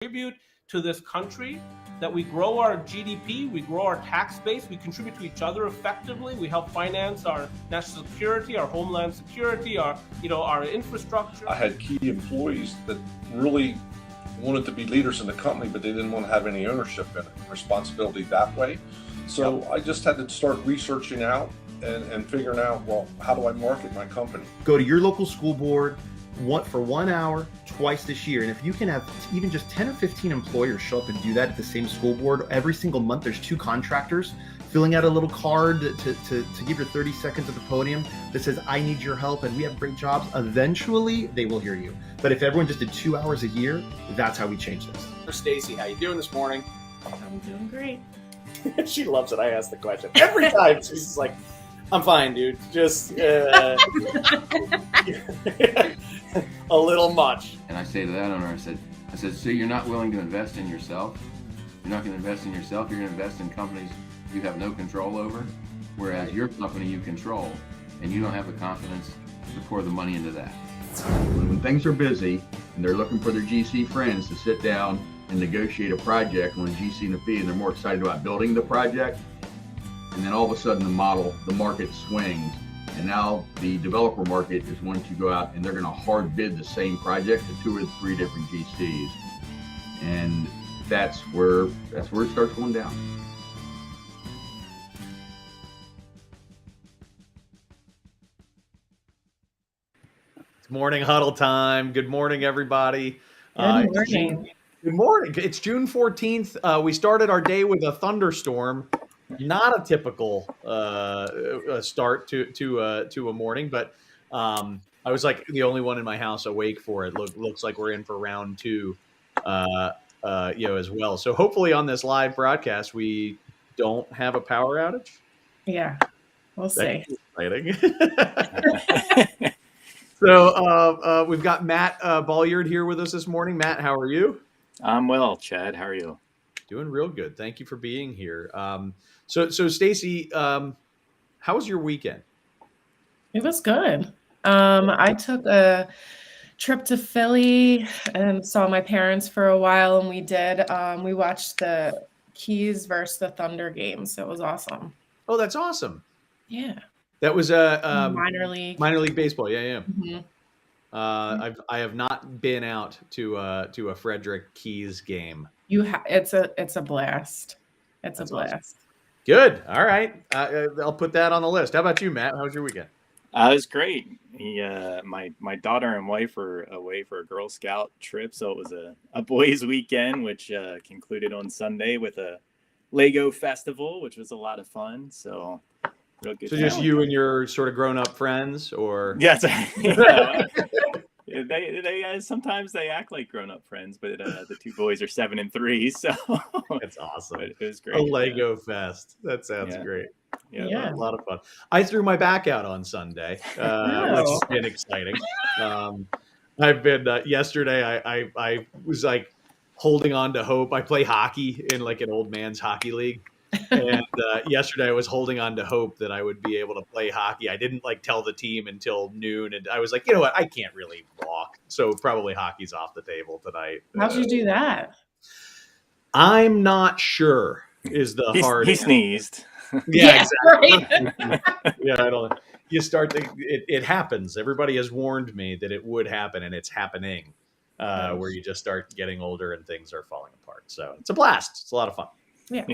contribute to this country, that we grow our GDP, we grow our tax base, we contribute to each other effectively, we help finance our national security, our homeland security, our infrastructure. I had key employees that really wanted to be leaders in the company, but they didn't want to have any ownership in it, responsibility that way. So I just had to start researching out and figuring out, well, how do I market my company? Go to your local school board for 1 hour twice this year. And if you can have even just 10 or 15 employers show up and do that at the same school board every single month, there's 2 contractors filling out a little card to give your 30 seconds at the podium that says, I need your help and we have great jobs. Eventually they will hear you. But if everyone just did 2 hours a year, that's how we change this. Stacy, how you doing this morning? I'm doing great. She loves it. I ask the question every time. She's just like, I'm fine, dude. Just a little much. And I say to that owner, I said, so you're not willing to invest in yourself? You're not going to invest in yourself. You're going to invest in companies you have no control over, whereas your company you control, and you don't have the confidence to pour the money into that. When things are busy and they're looking for their GC friends to sit down and negotiate a project on a GC and a fee, and they're more excited about building the project, and then all of a sudden the market swings, and now the developer market is wanting to go out and they're going to hard bid the same project to 2 or 3 different GCs, and that's where it starts going down. It's morning huddle time. Good morning, everybody. Good morning. Good morning. It's June 14th. We started our day with a thunderstorm. Not a typical start to a morning, but I was like the only one in my house awake for it. Looks like we're in for round 2, as well. So hopefully on this live broadcast we don't have a power outage. Yeah, we'll see. Exciting. So we've got Matt Bolyard here with us this morning. Matt, how are you? I'm well, Chad. How are you? Doing real good. Thank you for being here. So Stacy, how was your weekend? It was good. I took a trip to Philly and saw my parents for a while, and we watched the Keys versus the Thunder game, so it was awesome. Oh, that's awesome. Yeah. That was a minor league baseball. Yeah. Mm-hmm. I have not been out to a Frederick Keys game. It's a blast. It's a blast. Awesome. Good. All right. I'll put that on the list. How about you, Matt? How was your weekend? It was great. My daughter and wife were away for a Girl Scout trip, so it was a boys' weekend, which concluded on Sunday with a Lego festival, which was a lot of fun. So, real good. So just you and your sort of grown-up friends, or yes, They sometimes they act like grown-up friends, but the 2 boys are 7 and 3, so that's awesome. It was great. A Lego fest. That sounds great. Yeah, a lot of fun. I threw my back out on Sunday, which has been exciting. I've been yesterday. I was like holding on to hope. I play hockey in like an old man's hockey league. And yesterday I was holding on to hope that I would be able to play hockey. I didn't tell the team until noon, and I was like, you know what, I can't really walk, so probably hockey's off the table tonight. How'd you do that? I'm not sure. Is the hard? He sneezed. Yeah, exactly. Right. Yeah, I don't. You start to. It happens. Everybody has warned me that it would happen, and it's happening. Where you just start getting older and things are falling apart. So it's a blast. It's a lot of fun. Yeah.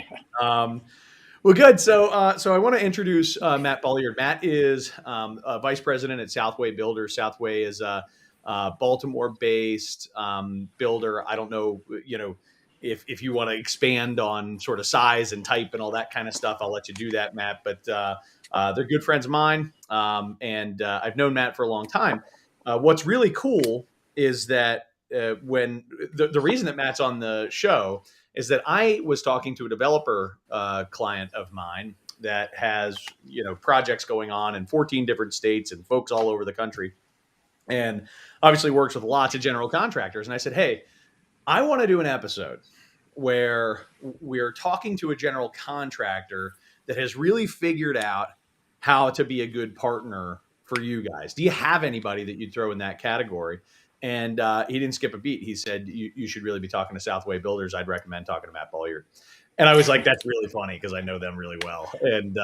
Well, good. So I want to introduce Matt Bolyard. Matt is a vice president at Southway Builders. Southway is a Baltimore-based builder. I don't know, if you want to expand on sort of size and type and all that kind of stuff, I'll let you do that, Matt. But they're good friends of mine, and I've known Matt for a long time. What's really cool is that when the reason that Matt's on the show is that I was talking to a developer client of mine that has, projects going on in 14 different states and folks all over the country, and obviously works with lots of general contractors. And I said, hey, I want to do an episode where we're talking to a general contractor that has really figured out how to be a good partner for you guys. Do you have anybody that you'd throw in that category? And he didn't skip a beat. He said, you should really be talking to Southway Builders. I'd recommend talking to Matt Bolyard. And I was like, that's really funny because I know them really well. And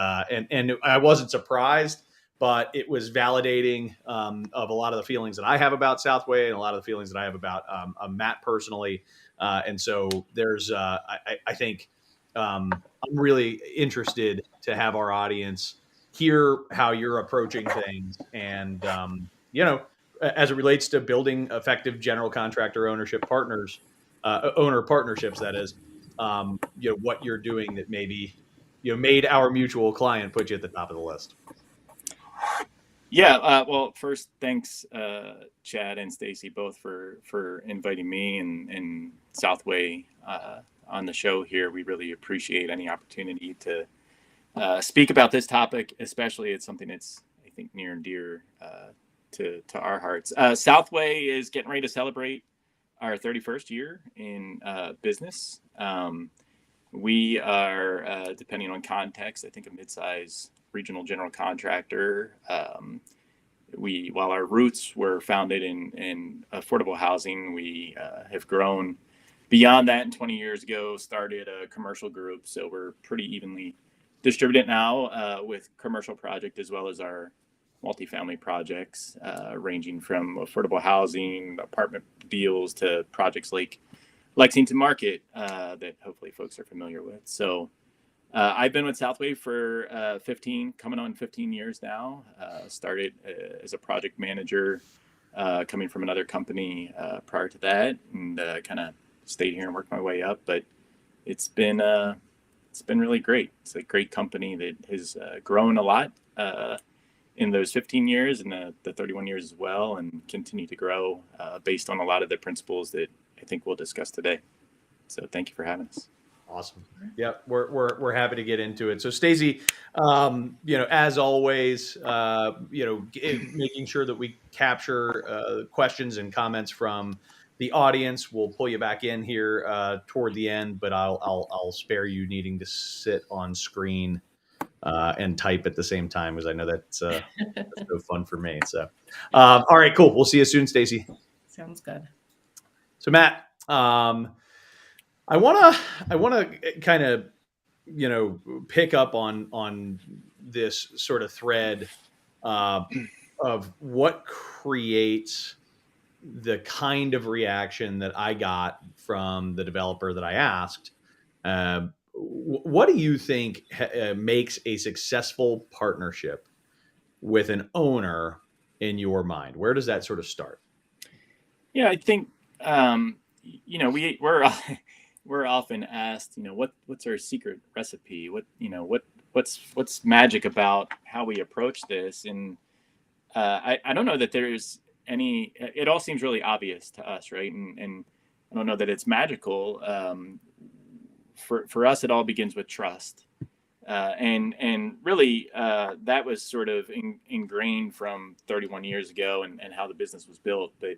I wasn't surprised, but it was validating of a lot of the feelings that I have about Southway and a lot of the feelings that I have about Matt personally. And so there's, I think I'm really interested to have our audience hear how you're approaching things and, as it relates to building effective general contractor ownership partners, owner partnerships, that is, what you're doing that maybe, made our mutual client put you at the top of the list. Yeah. Well, first, thanks, Chad and Stacy, both for inviting me and Southway on the show here. We really appreciate any opportunity to speak about this topic, especially it's something that's, I think, near and dear to our hearts. Southway is getting ready to celebrate our 31st year in business. We are, depending on context, I think a mid-size regional general contractor. While our roots were founded in affordable housing, we have grown beyond that. And 20 years ago, started a commercial group. So we're pretty evenly distributed now with commercial project as well as our multifamily projects, ranging from affordable housing, apartment deals to projects like Lexington Market that hopefully folks are familiar with. So I've been with Southway for coming on 15 years now. Started as a project manager coming from another company prior to that, and kind of stayed here and worked my way up. But it's been really great. It's a great company that has grown a lot in those 15 years and the 31 years as well, and continue to grow based on a lot of the principles that I think we'll discuss today. So thank you for having us. Awesome. Yeah, we're happy to get into it. So Stacey, as always, making sure that we capture questions and comments from the audience. We'll pull you back in here toward the end, but I'll spare you needing to sit on screen and type at the same time, because I know that's no fun for me. So, all right, cool. We'll see you soon, Stacey. Sounds good. So Matt, I want to kind of, pick up on this sort of thread of what creates the kind of reaction that I got from the developer that I asked. What do you think makes a successful partnership with an owner in your mind? Where does that sort of start? Yeah, I think, we're often asked, what's our secret recipe? What's magic about how we approach this? And I don't know that there's any. It all seems really obvious to us, right? And I don't know that it's magical. For us, it all begins with trust, and really that was sort of ingrained from 31 years ago and how the business was built, but.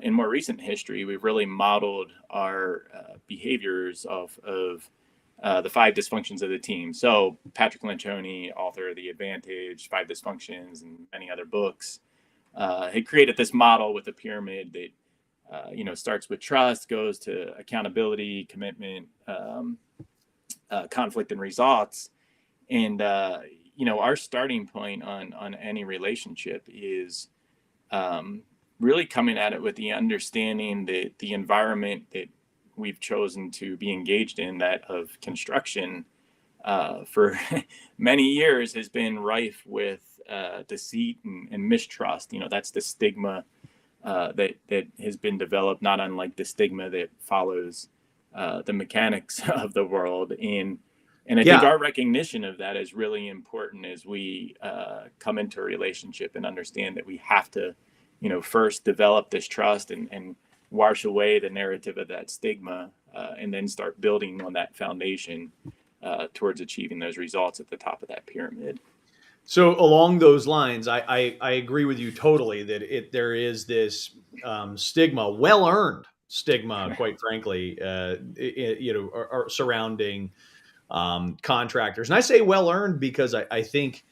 In more recent history, we've really modeled our behaviors of the 5 dysfunctions of the team. So Patrick Lencioni, author of The Advantage, 5 Dysfunctions, and many other books, had created this model with a pyramid that starts with trust, goes to accountability, commitment, conflict, and results. And our starting point on any relationship is really coming at it with the understanding that the environment that we've chosen to be engaged in, that of construction, for many years has been rife with deceit and mistrust. That's the stigma that has been developed, not unlike the stigma that follows the mechanics of the world. And I think our recognition of that is really important as we come into a relationship and understand that we have to first develop this trust and wash away the narrative of that stigma, and then start building on that foundation towards achieving those results at the top of that pyramid. So along those lines, I agree with you totally that there is this stigma, well-earned stigma, quite frankly, surrounding contractors. And I say well-earned because I think,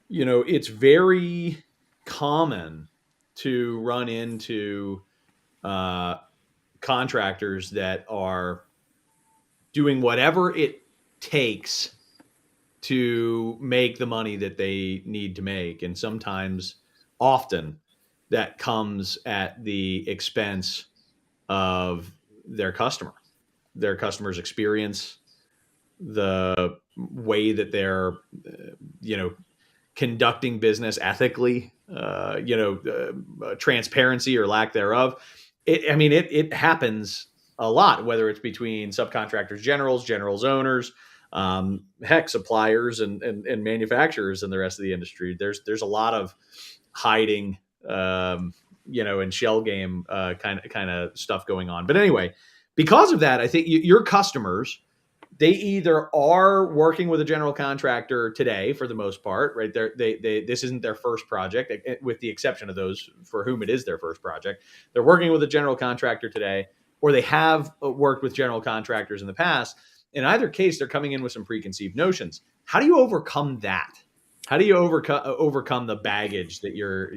it's very common to run into contractors that are doing whatever it takes to make the money that they need to make. And sometimes, often, that comes at the expense of their customer's experience, the way that they're, conducting business ethically, transparency or lack thereof. It happens a lot, whether it's between subcontractors, generals, owners, suppliers and manufacturers and the rest of the industry. There's a lot of hiding, and shell game kind of stuff going on. But anyway, because of that, I think your customers, they either are working with a general contractor today for the most part, right? This isn't their first project, with the exception of those for whom it is their first project. They're working with a general contractor today, or they have worked with general contractors in the past. In either case, they're coming in with some preconceived notions. How do you overcome that? How do you overcome the baggage that you're,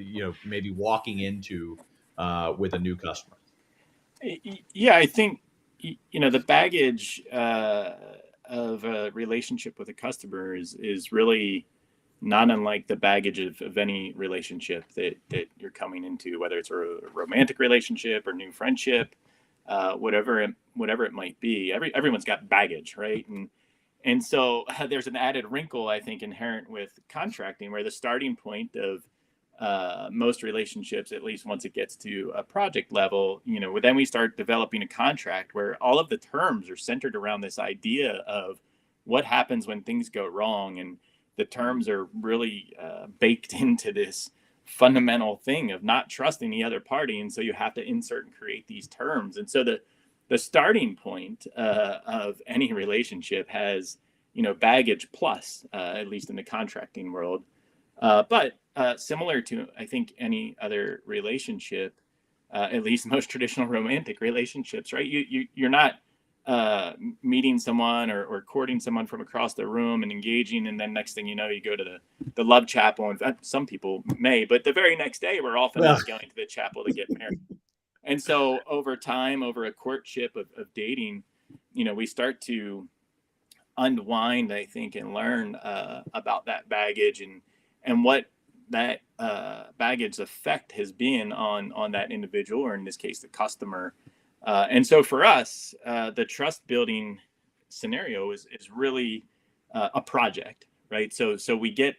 maybe walking into with a new customer? Yeah, I think, the baggage of a relationship with a customer is really not unlike the baggage of any relationship that you're coming into, whether it's a romantic relationship or new friendship, whatever it might be. Everyone's got baggage, right? And so there's an added wrinkle, I think, inherent with contracting, where the starting point of most relationships, at least once it gets to a project level, then we start developing a contract where all of the terms are centered around this idea of what happens when things go wrong. And the terms are really baked into this fundamental thing of not trusting the other party. And so you have to insert and create these terms. And so the starting point of any relationship has, baggage plus, at least in the contracting world. But similar to, I think, any other relationship, at least most traditional romantic relationships, right? You're not meeting someone or courting someone from across the room and engaging, and then next thing you know, you go to the love chapel. And some people may, but the very next day, we're often just going to the chapel to get married. And so over time, over a courtship of dating, we start to unwind, I think, and learn about that baggage and what that baggage effect has been on that individual, or in this case, the customer. And so for us, the trust building scenario is really a project, right? So we get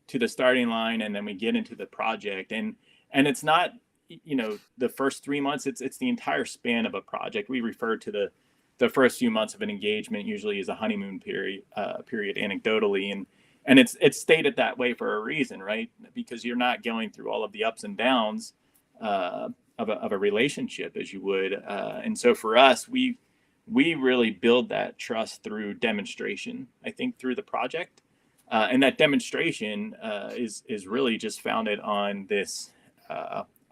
to the starting line and then we get into the project, and it's not, the first 3 months, it's the entire span of a project. We refer to the first few months of an engagement usually as a honeymoon period anecdotally. And it's stated that way for a reason, right? Because you're not going through all of the ups and downs of a relationship as you would. And so for us, we really build that trust through demonstration, I think, through the project. And that demonstration is really just founded on this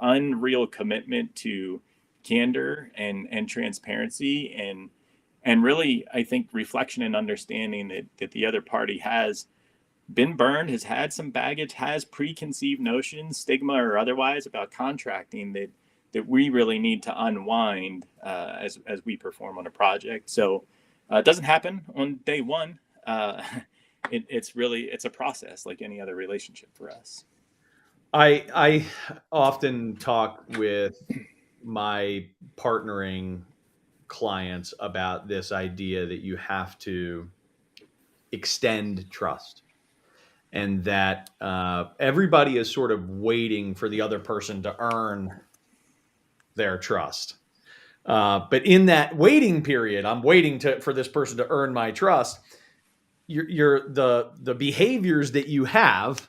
unreal commitment to candor and transparency and really, I think, reflection and understanding that the other party has been burned, has had some baggage, has preconceived notions, stigma or otherwise, about contracting that we really need to unwind as we perform on a project. So it doesn't happen on day one. It's a process like any other relationship for us. I often talk with my partnering clients about this idea that you have to extend trust, and that everybody is sort of waiting for the other person to earn their trust. But in that waiting period, I'm waiting for this person to earn my trust. The behaviors that you have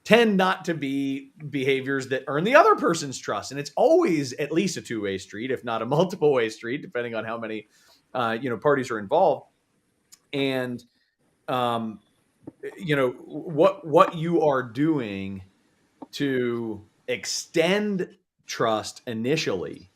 tend not to be behaviors that earn the other person's trust. And it's always at least a two-way street, if not a multiple-way street, depending on how many parties are involved. And what you are doing to extend trust initially,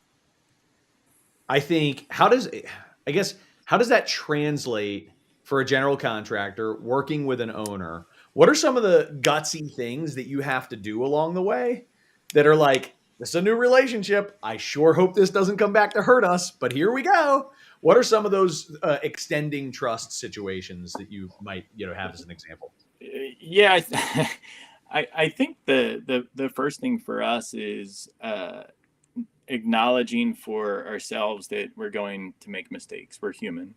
I think, how does that translate for a general contractor working with an owner? What are some of the gutsy things that you have to do along the way that are like, this is a new relationship. I sure hope this doesn't come back to hurt us, but here we go. What are some of those extending trust situations that you might, have as an example? Yeah, I think the first thing for us is acknowledging for ourselves that we're going to make mistakes. We're human.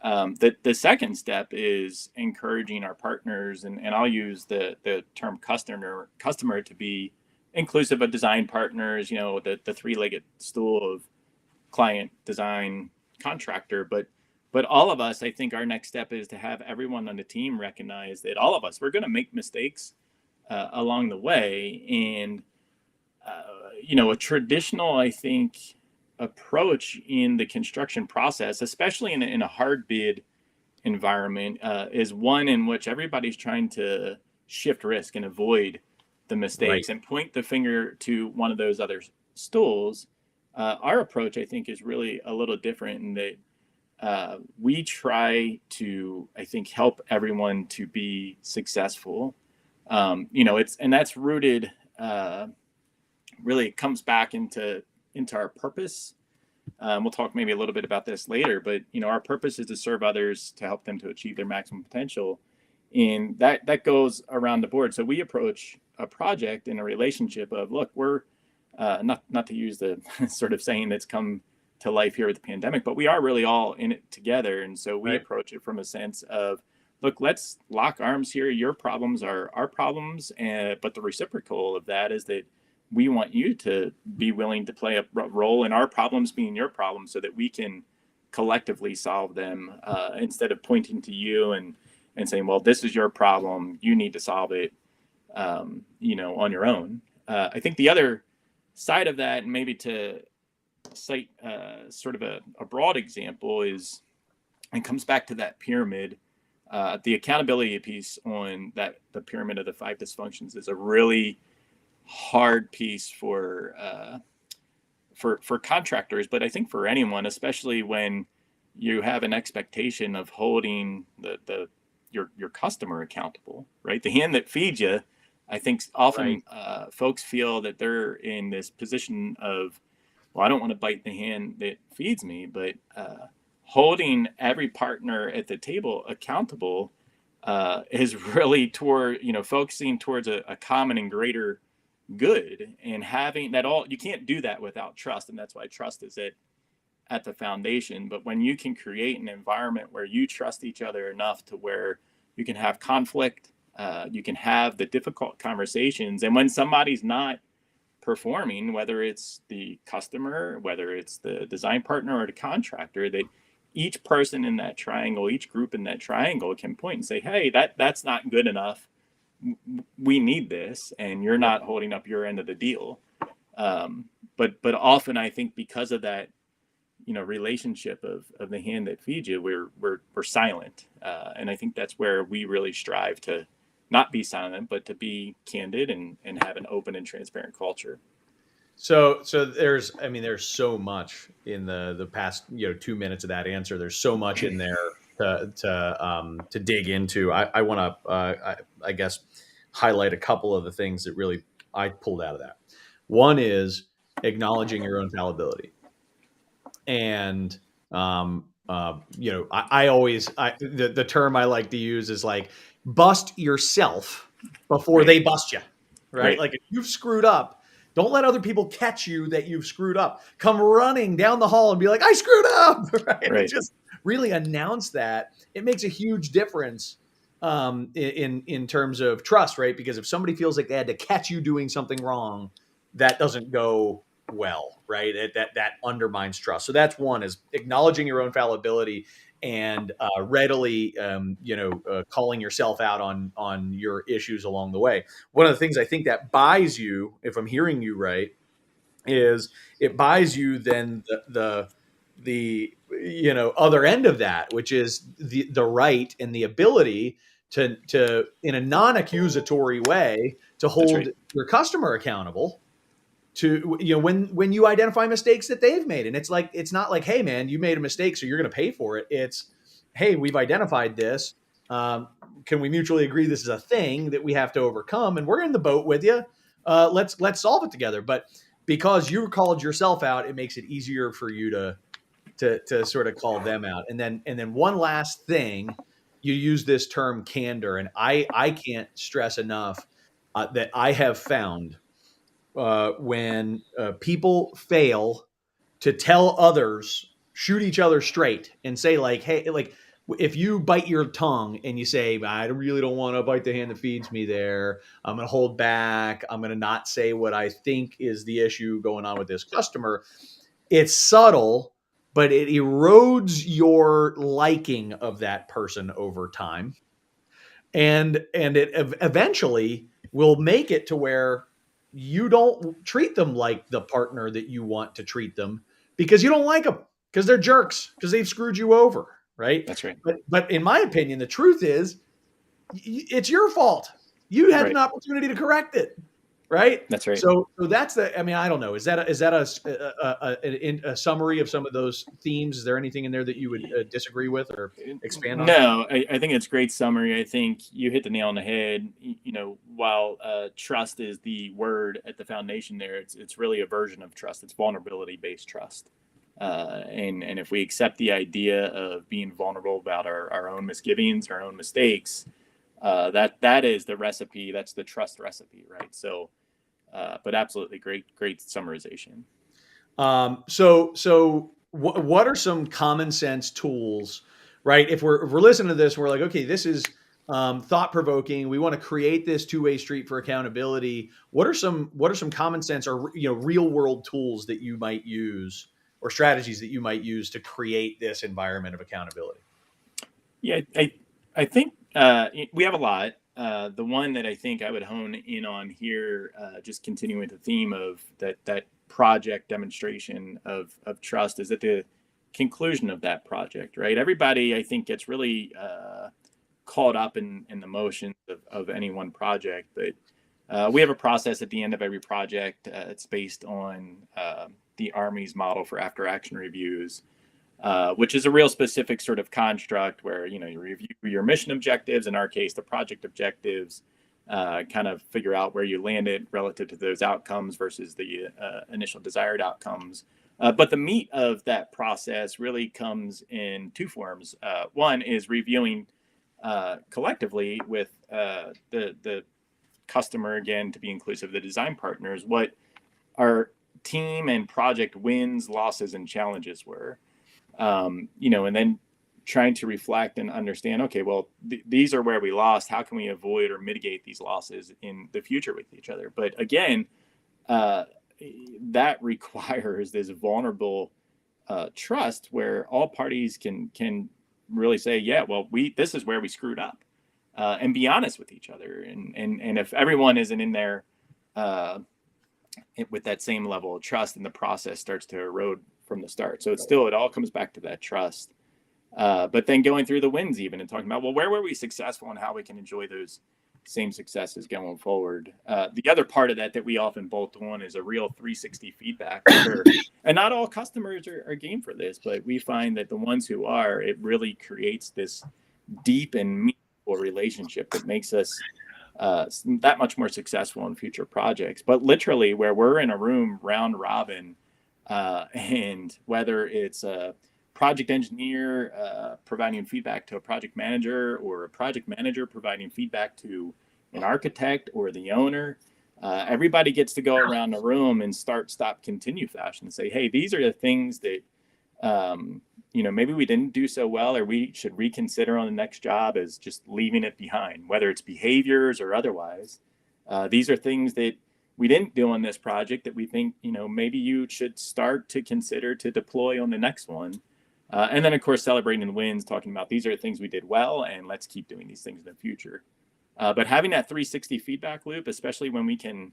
The second step is encouraging our partners, and I'll use the term customer to be inclusive of design partners, the three-legged stool of client, design, contractor. But all of us, I think our next step is to have everyone on the team recognize that all of us, we're going to make mistakes along the way. And, a traditional, I think, approach in the construction process, especially in a hard bid environment, is one in which everybody's trying to shift risk and avoid the mistakes and point the finger to one of those other stools. Our approach, I think, is really a little different in that we try to, I think, help everyone to be successful. And that's rooted, really comes back into our purpose. We'll talk maybe a little bit about this later, but our purpose is to serve others, to help them to achieve their maximum potential, and that goes around the board. So we approach a project in a relationship of, look, we're not to use the sort of saying that's come to life here with the pandemic, but we are really all in it together. And so we approach it from a sense of, look, let's lock arms here. Your problems are our problems, but the reciprocal of that is that we want you to be willing to play a role in our problems being your problems, so that we can collectively solve them, instead of pointing to you and saying, well, this is your problem, you need to solve it, on your own. I think the other side of that, and maybe to cite sort of a broad example, is, and comes back to that pyramid, the accountability piece on the pyramid of the 5 dysfunctions is a really hard piece for contractors, but I think for anyone, especially when you have an expectation of holding your customer accountable, right? The hand that feeds you, I think often folks feel that they're in this position of, well, I don't want to bite the hand that feeds me, but holding every partner at the table accountable is really focusing towards a common and greater good, and having that all. You can't do that without trust, and that's why trust is at the foundation. But when you can create an environment where you trust each other enough to where you can have conflict, you can have the difficult conversations, and when somebody's not performing, whether it's the customer, whether it's the design partner or the contractor, that each person in that triangle, each group in that triangle can point and say, hey, that's not good enough. We need this, and you're not holding up your end of the deal. But often I think because of that, relationship of the hand that feeds you, we're silent. And I think that's where we really strive to not be silent, but to be candid and have an open and transparent culture. So there's so much in the past, 2 minutes of that answer. There's so much in there to dig into. I want to, I guess, highlight a couple of the things that really I pulled out of that. One is acknowledging your own fallibility, and I always the term I like to use is like, bust yourself before they bust you, right? Like, if you've screwed up, don't let other people catch you that you've screwed up. Come running down the hall and be like, I screwed up, right? Just really announce that. It makes a huge difference in terms of trust, right? Because if somebody feels like they had to catch you doing something wrong, that doesn't go well, right? That undermines trust. So that's one, is acknowledging your own fallibility and readily, calling yourself out on your issues along the way. One of the things I think that buys you, if I'm hearing you right, is it buys you then the other end of that, which is the right and the ability to in a non-accusatory way to hold your customer accountable to, when you identify mistakes that they've made. And it's like, it's not like, hey man, you made a mistake, so you're going to pay for it. It's, hey, we've identified this. Can we mutually agree this is a thing that we have to overcome? And we're in the boat with you. Let's solve it together. But because you called yourself out, it makes it easier for you to sort of call them out. And then one last thing, you use this term candor, and I can't stress enough that I have found when people fail to tell others, shoot each other straight, and say like, hey, like if you bite your tongue and you say, I really don't want to bite the hand that feeds me there, I'm going to hold back, I'm going to not say what I think is the issue going on with this customer. It's subtle, but it erodes your liking of that person over time. And it eventually will make it to where you don't treat them like the partner that you want to treat them, because you don't like them, because they're jerks, because they've screwed you over, right? That's right. But in my opinion, the truth is, it's your fault. You had Right. an opportunity to correct it, right? That's right. So that's the. I mean, I don't know. Is that a summary of some of those themes? Is there anything in there that you would disagree with or expand on? No, I think it's a great summary. I think you hit the nail on the head. You know, while trust is the word at the foundation there, it's really a version of trust. It's vulnerability-based trust. And if we accept the idea of being vulnerable about our own misgivings, our own mistakes, that is the recipe. That's the trust recipe, right? So, but absolutely great summarization. So what are some common sense tools, right? If we're listening to this, we're like, okay, this is thought provoking. We want to create this two-way street for accountability. What are some common sense or real world tools that you might use, or strategies that you might use to create this environment of accountability? Yeah, I think we have a lot. The one that I think I would hone in on here, just continuing with the theme of that project demonstration of trust, is at the conclusion of that project, right? Everybody, I think, gets really caught up in the motions of any one project, but we have a process at the end of every project. It's based on the Army's model for after action reviews, which is a real specific sort of construct where you review your mission objectives, in our case the project objectives, kind of figure out where you landed relative to those outcomes versus the initial desired outcomes. But the meat of that process really comes in two forms. One is reviewing collectively with the customer, again, to be inclusive, the design partners, what our team and project wins, losses, and challenges were. And then trying to reflect and understand, okay, well, these are where we lost. How can we avoid or mitigate these losses in the future with each other? But again, that requires this vulnerable trust where all parties can really say, yeah, well, this is where we screwed up, and be honest with each other. And if everyone isn't in there with that same level of trust, and the process starts to erode from the start. So it all comes back to that trust. But then going through the wins even and talking about, well, where were we successful and how we can enjoy those same successes going forward. The other part of that we often bolt on is a real 360 feedback. And not all customers are game for this, but we find that the ones who are, it really creates this deep and meaningful relationship that makes us that much more successful in future projects. But literally where we're in a room round robin, and whether it's a project engineer providing feedback to a project manager, or a project manager providing feedback to an architect or the owner, everybody gets to go around the room and start, stop, continue fashion and say, hey, these are the things that maybe we didn't do so well, or we should reconsider on the next job as just leaving it behind, whether it's behaviors or otherwise. These are things that we didn't do on this project that we think, maybe you should start to consider to deploy on the next one. And then, of course, celebrating the wins, talking about these are the things we did well, and let's keep doing these things in the future. But having that 360 feedback loop, especially when we can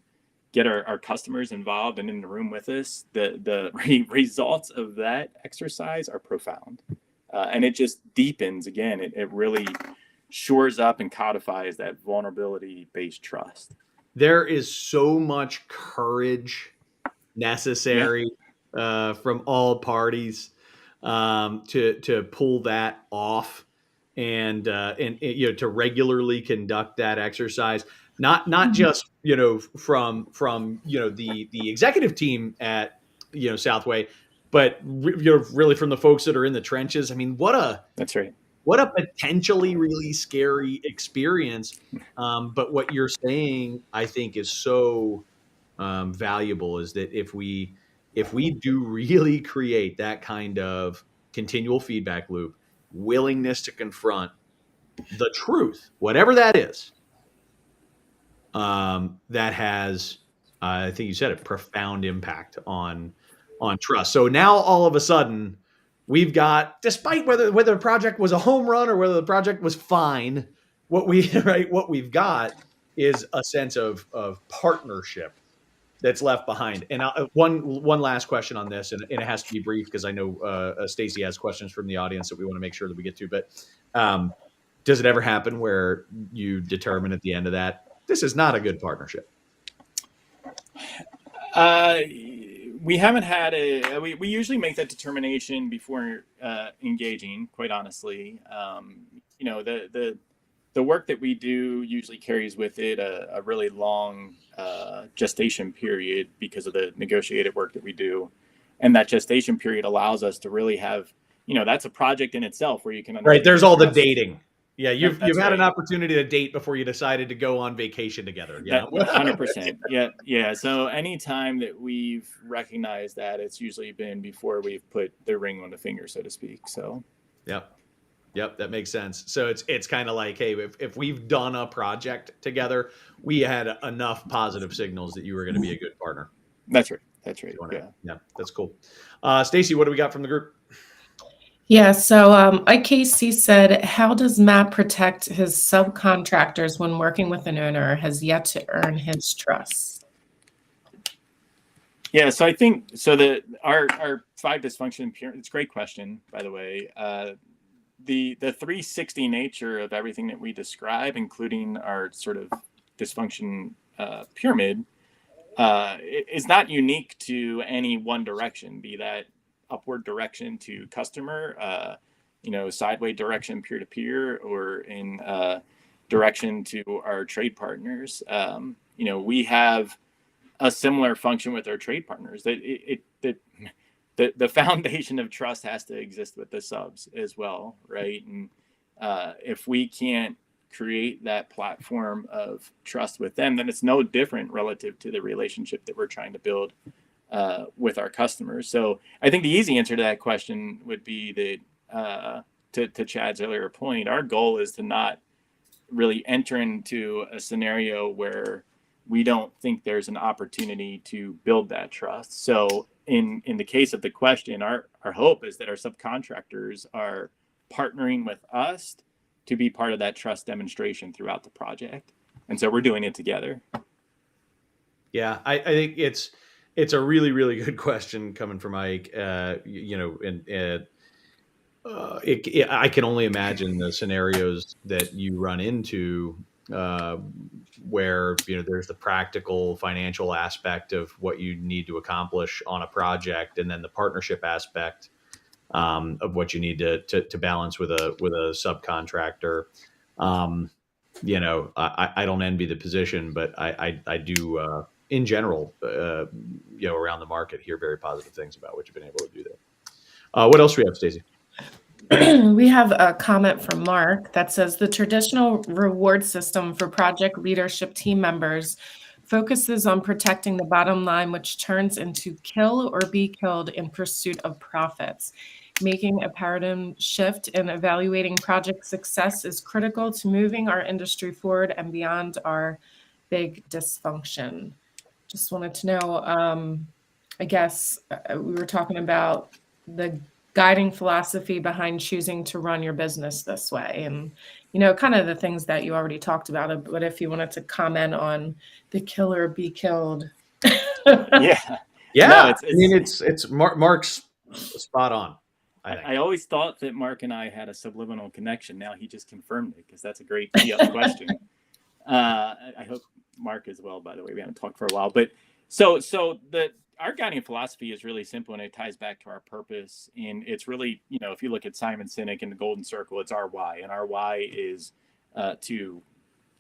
get our customers involved and in the room with us, the results of that exercise are profound. And it just deepens, again, it really shores up and codifies that vulnerability-based trust. There is so much courage necessary from all parties to pull that off and to regularly conduct that exercise. not just, from the executive team at, Southway, but really from the folks that are in the trenches. I mean, That's right. what a potentially really scary experience. But what you're saying, I think, is so valuable, is that if we do really create that kind of continual feedback loop, willingness to confront the truth, whatever that is, that has, I think you said it, profound impact on trust. So now all of a sudden, we've got, despite whether the project was a home run or whether the project was fine, what we've got is a sense of partnership that's left behind. And one last question on this, and it has to be brief because I know Stacy has questions from the audience that we want to make sure that we get to. But does it ever happen where you determine at the end of that, this is not a good partnership? We haven't had we usually make that determination before engaging, quite honestly. The work that we do usually carries with it a really long gestation period because of the negotiated work that we do. And that gestation period allows us to really have, that's a project in itself where you can. Right. There's all the dating. Yeah. You've had right. an opportunity to date before you decided to go on vacation together. Yeah. 100%. Yeah. Yeah. So anytime that we've recognized that, it's usually been before we've put the ring on the finger, so to speak. So. Yep, that makes sense. So it's kind of like, hey, if we've done a project together, we had enough positive signals that you were going to be a good partner. That's right. Yeah, that's cool. Stacy, what do we got from the group? Yeah, so IKC said, how does Matt protect his subcontractors when working with an owner has yet to earn his trust? Yeah, so I think our 5 dysfunction, it's a great question, by the way. The 360 nature of everything that we describe, including our sort of dysfunction pyramid, is not unique to any one direction, be that upward direction to customer, sideways direction peer-to-peer, or in direction to our trade partners. We have a similar function with our trade partners. The foundation of trust has to exist with the subs as well, right? And if we can't create that platform of trust with them, then it's no different relative to the relationship that we're trying to build with our customers. So I think the easy answer to that question would be that, to Chad's earlier point, our goal is to not really enter into a scenario where we don't think there's an opportunity to build that trust. So in the case of the question, our hope is that our subcontractors are partnering with us to be part of that trust demonstration throughout the project. And so we're doing it together. Yeah, I think it's a really, really good question coming from Ike. I can only imagine the scenarios that you run into where there's the practical financial aspect of what you need to accomplish on a project, and then the partnership aspect of what you need to balance with a subcontractor. I don't envy the position, but I do in general around the market hear very positive things about what you've been able to do there. What else do we have, Stacey? We have a comment from Mark that says the traditional reward system for project leadership team members focuses on protecting the bottom line, which turns into kill or be killed in pursuit of profits. Making a paradigm shift in evaluating project success is critical to moving our industry forward and beyond our big dysfunction. Just wanted to know, I guess we were talking about the guiding philosophy behind choosing to run your business this way, and kind of the things that you already talked about, but if you wanted to comment on the kill or be killed. Yeah. No, it's Mark's spot on. I always thought that Mark and I had a subliminal connection. Now he just confirmed it, because that's a great tee-up question. I hope Mark as well, by the way. We haven't talked for a while, but so our guiding philosophy is really simple, and it ties back to our purpose. And it's really, if you look at Simon Sinek and the Golden Circle, it's our why. And our why is to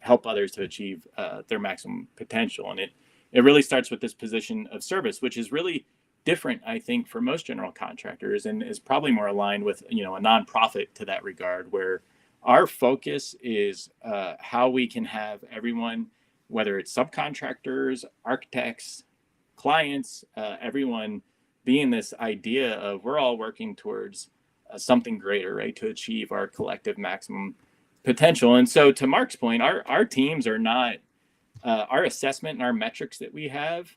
help others to achieve their maximum potential. And it really starts with this position of service, which is really different, I think, for most general contractors, and is probably more aligned with, a nonprofit to that regard, where our focus is how we can have everyone, whether it's subcontractors, architects, clients, everyone being this idea of we're all working towards something greater, right, to achieve our collective maximum potential. And so, to Mark's point, our teams are not our assessment and our metrics that we have.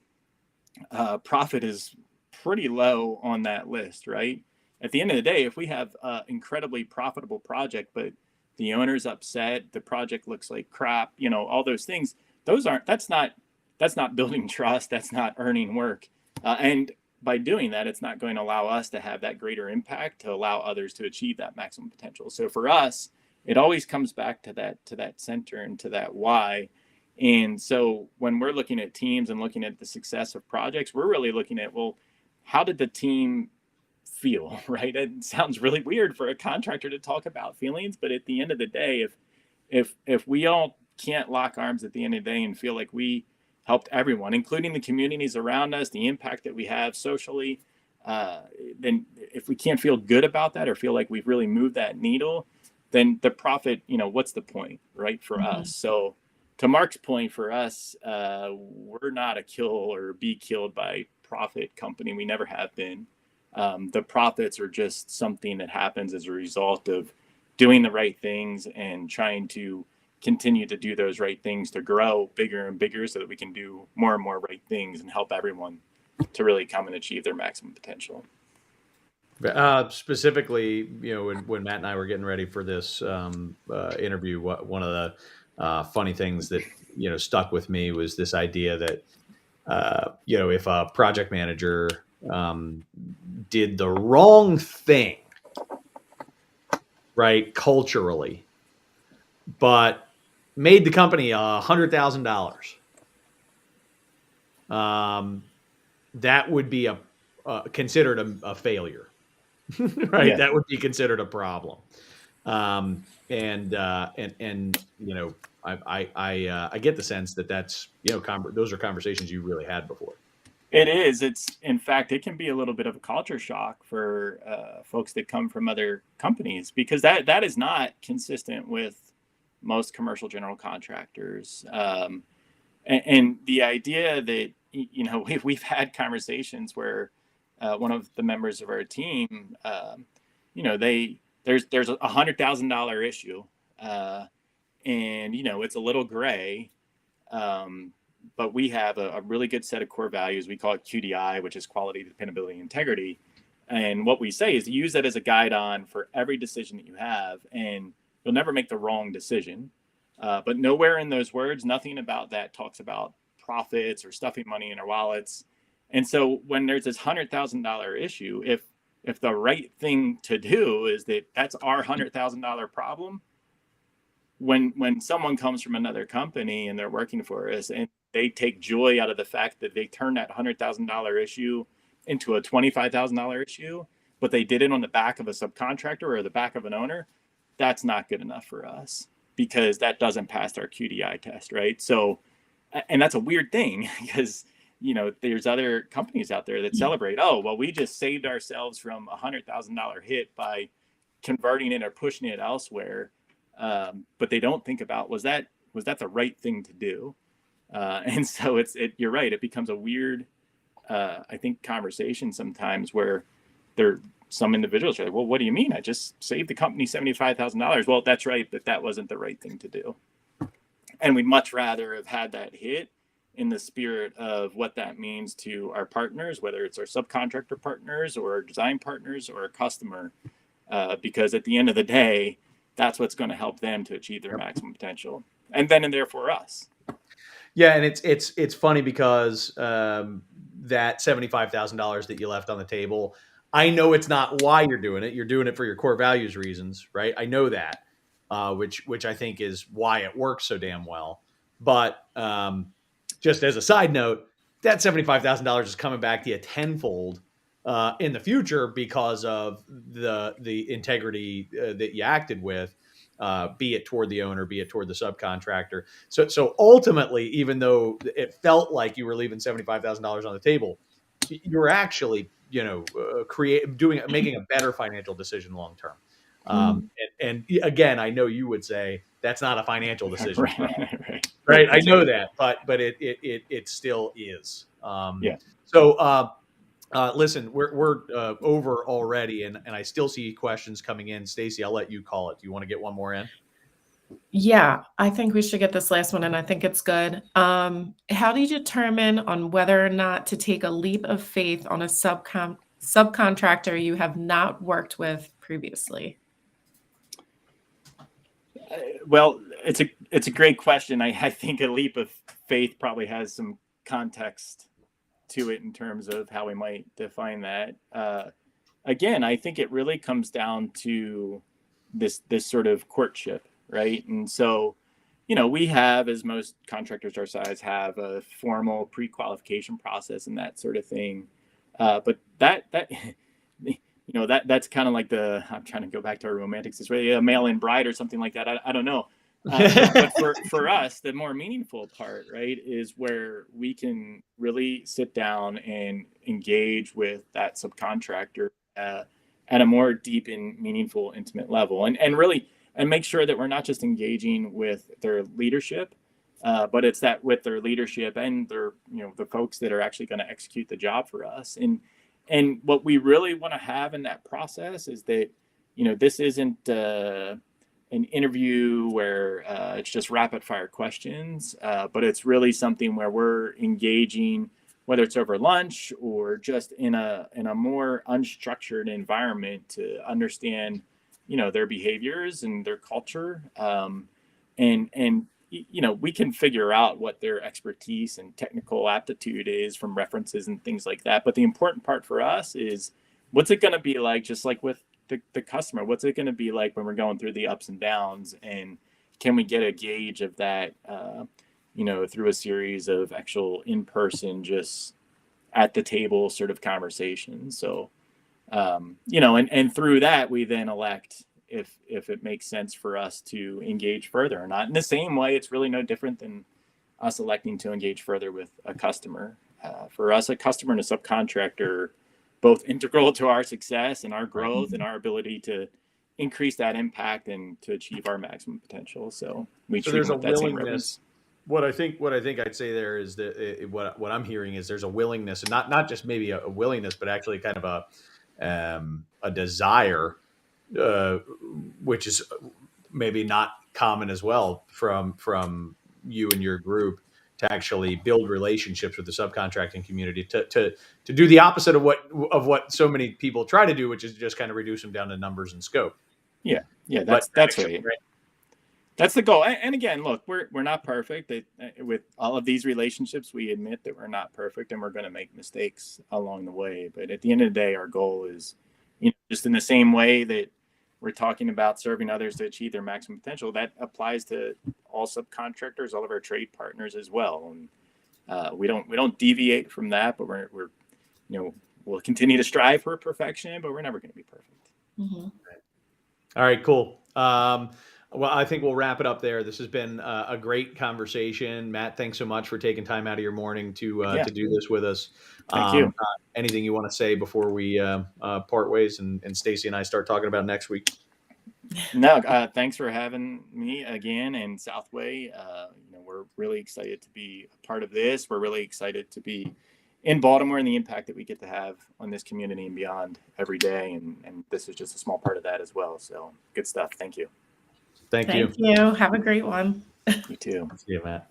Profit is pretty low on that list, right? At the end of the day, if we have an incredibly profitable project, but the owner's upset, the project looks like crap, all those things, that's not building trust, that's not earning work. And by doing that, it's not going to allow us to have that greater impact to allow others to achieve that maximum potential. So for us, it always comes back to that center and to that why. And so when we're looking at teams and looking at the success of projects, we're really looking at, well, how did the team feel, right? It sounds really weird for a contractor to talk about feelings, but at the end of the day, if we all can't lock arms at the end of the day and feel like we helped everyone, including the communities around us, the impact that we have socially, then if we can't feel good about that or feel like we've really moved that needle, then the profit, what's the point, right, for us? So to Mark's point, for us, we're not a kill or be killed by profit company. We never have been. The profits are just something that happens as a result of doing the right things and trying to continue to do those right things to grow bigger and bigger so that we can do more and more right things and help everyone to really come and achieve their maximum potential. Specifically, when Matt and I were getting ready for this interview, one of the funny things that, stuck with me was this idea that, if a project manager did the wrong thing, right, culturally, but made the company $100,000, that would be considered a failure, right? Yeah. That would be considered a problem. I get the sense that that's, those are conversations you really had before. It is. In fact, it can be a little bit of a culture shock for folks that come from other companies, because that is not consistent with most commercial general contractors. And the idea that, we've had conversations where one of the members of our team, there's $100,000 issue, and, it's a little gray. But we have a really good set of core values. We call it QDI, which is quality, dependability, integrity. And what we say is use that as a guide on for every decision that you have, and you'll never make the wrong decision. But nowhere in those words, nothing about that talks about profits or stuffing money in our wallets. And so when there's this $100,000 issue, if the right thing to do is that's our $100,000 problem, when someone comes from another company and they're working for us and they take joy out of the fact that they turned that $100,000 issue into a $25,000 issue, but they did it on the back of a subcontractor or the back of an owner, that's not good enough for us, because that doesn't pass our QDI test, right? So, and that's a weird thing, because, there's other companies out there that celebrate, oh, well, we just saved ourselves from a $100,000 hit by converting it or pushing it elsewhere. But they don't think about, was that the right thing to do? And so you're right. It becomes a weird, I think, conversation sometimes where some individuals are like, well, what do you mean? I just saved the company $75,000. Well, that's right, but that wasn't the right thing to do. And we'd much rather have had that hit in the spirit of what that means to our partners, whether it's our subcontractor partners or our design partners or our customer, because at the end of the day, that's what's going to help them to achieve their maximum potential, and therefore us. Yeah, and it's funny because that $75,000 that you left on the table, I know it's not why you're doing it. You're doing it for your core values reasons, right? I know that, which I think is why it works so damn well. But just as a side note, that $75,000 is coming back to you tenfold in the future because of the integrity that you acted with, be it toward the owner, be it toward the subcontractor. So ultimately, even though it felt like you were leaving $75,000 on the table, you were actually, making a better financial decision long term. And again, I know you would say that's not a financial decision, right? I know that, but it still is. Yeah. So listen, we're over already, and I still see questions coming in. Stacy, I'll let you call it. Do you want to get one more in? Yeah, I think we should get this last one, and I think it's good. How do you determine on whether or not to take a leap of faith on a subcontractor you have not worked with previously? Well, it's a great question. I think a leap of faith probably has some context to it in terms of how we might define that. Again, I think it really comes down to this sort of courtship, right? And so, we have, as most contractors our size have, a formal pre-qualification process and that sort of thing. But that's kind of like I'm trying to go back to our romantics, this way, a mail-in bride or something like that. I don't know. But for us, the more meaningful part, right, is where we can really sit down and engage with that subcontractor at a more deep and meaningful, intimate level, and really make sure that we're not just engaging with their leadership, but it's that with their leadership and their, the folks that are actually going to execute the job for us. And what we really want to have in that process is that, this isn't an interview where it's just rapid fire questions, but it's really something where we're engaging, whether it's over lunch or just in a more unstructured environment, to understand, their behaviors and their culture, and we can figure out what their expertise and technical aptitude is from references and things like that. But the important part for us is, what's it going to be like, just like with the customer, what's it going to be like when we're going through the ups and downs, and can we get a gauge of that, through a series of actual in-person, just at the table sort of conversations. So, and through that, we then elect if it makes sense for us to engage further or not. In the same way, it's really no different than us electing to engage further with a customer. For us, a customer and a subcontractor, both integral to our success and our growth and our ability to increase that impact and to achieve our maximum potential. So we treat there's them a with that same willingness. reverence. What I think I'd say there is that what I'm hearing is there's a willingness, and not just maybe a willingness, but actually kind of a desire, which is maybe not common as well from you and your group, to actually build relationships with the subcontracting community, to do the opposite of what so many people try to do, which is just kind of reduce them down to numbers and scope. Yeah, that's right. That's the goal. And again, look, we're not perfect. With all of these relationships, we admit that we're not perfect and we're going to make mistakes along the way. But at the end of the day, our goal is, just in the same way that we're talking about serving others to achieve their maximum potential, that applies to all subcontractors, all of our trade partners as well. And we don't deviate from that, but we're we'll continue to strive for perfection, but we're never going to be perfect. Mm-hmm. All right, cool. Well, I think we'll wrap it up there. This has been a great conversation. Matt, thanks so much for taking time out of your morning to do this with us. Thank you. Anything you want to say before we part ways and Stacy and I start talking about next week? No, thanks for having me again. And Southway, we're really excited to be a part of this. We're really excited to be in Baltimore and the impact that we get to have on this community and beyond every day. And this is just a small part of that as well. So good stuff. Thank you. Thank you. Have a great one. You too. See you, Matt.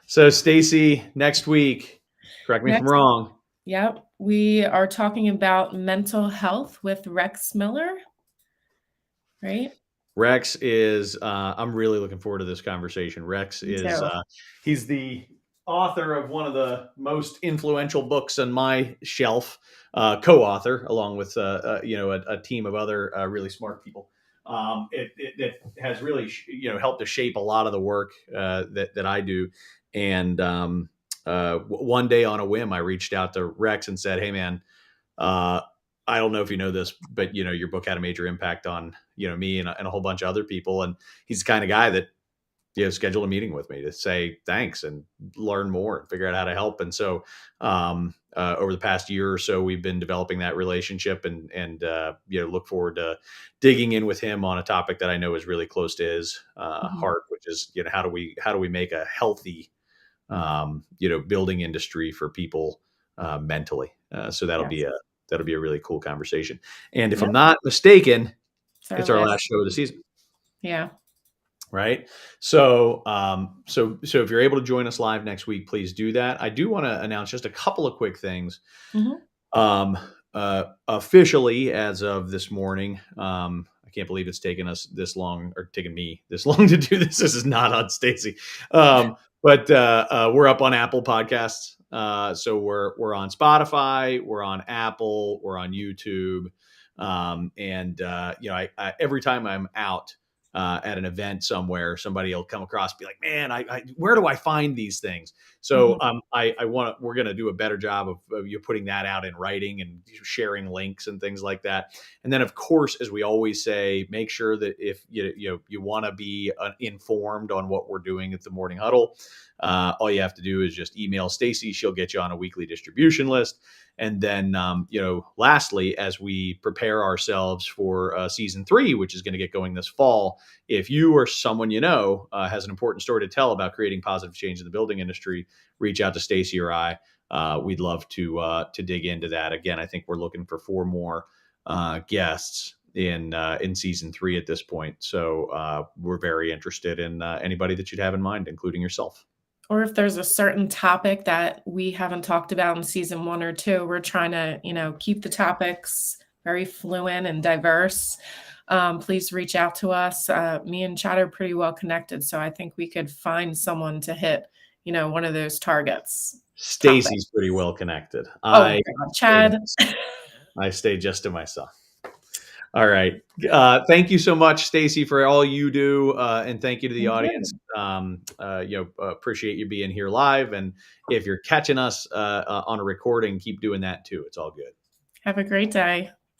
So Stacy, next week, correct me if I'm wrong. Yep. We are talking about mental health with Rex Miller, right? Rex is, I'm really looking forward to this conversation. Rex is, he's the author of one of the most influential books on my shelf, co-author, along with, a team of other really smart people. It has really, helped to shape a lot of the work that I do. And one day on a whim, I reached out to Rex and said, "Hey, man, I don't know if you know this, but your book had a major impact on me and a whole bunch of other people. And he's the kind of guy that schedule a meeting with me to say thanks and learn more and figure out how to help. And so over the past year or so, we've been developing that relationship and look forward to digging in with him on a topic that I know is really close to his heart, which is, how do we make a healthy, building industry for people mentally. So that'll be a really cool conversation. And if I'm not mistaken, it's our last show of the season. Yeah. Right. So, so if you're able to join us live next week, please do that. I do want to announce just a couple of quick things. Officially, as of this morning, I can't believe it's taken us this long, or taken me this long to do this. This is not on Stacy. But we're up on Apple Podcasts. So we're on Spotify, we're on Apple, we're on YouTube. I every time I'm out at an event somewhere, somebody will come across, be like, man, where do I find these things? So we're going to do a better job of you putting that out in writing and sharing links and things like that. And then of course, as we always say, make sure that if you want to be informed on what we're doing at the Morning Huddle, all you have to do is just email Stacy. She'll get you on a weekly distribution list. And then, lastly, as we prepare ourselves for season 3, which is going to get going this fall, if you or someone has an important story to tell about creating positive change in the building industry, reach out to Stacy or I. We'd love to dig into that. Again, I think we're looking for 4 more guests in season 3 at this point. So we're very interested in anybody that you'd have in mind, including yourself. Or if there's a certain topic that we haven't talked about in season 1 or 2, we're trying to, keep the topics very fluent and diverse. Please reach out to us. Me and Chad are pretty well connected, so I think we could find someone to hit, one of those targets. Stacy's pretty well connected. God, Chad. I stay just to myself. All right. Thank you so much, Stacy, for all you do. And thank you to the audience. Appreciate you being here live. And if you're catching us on a recording, keep doing that too. It's all good. Have a great day.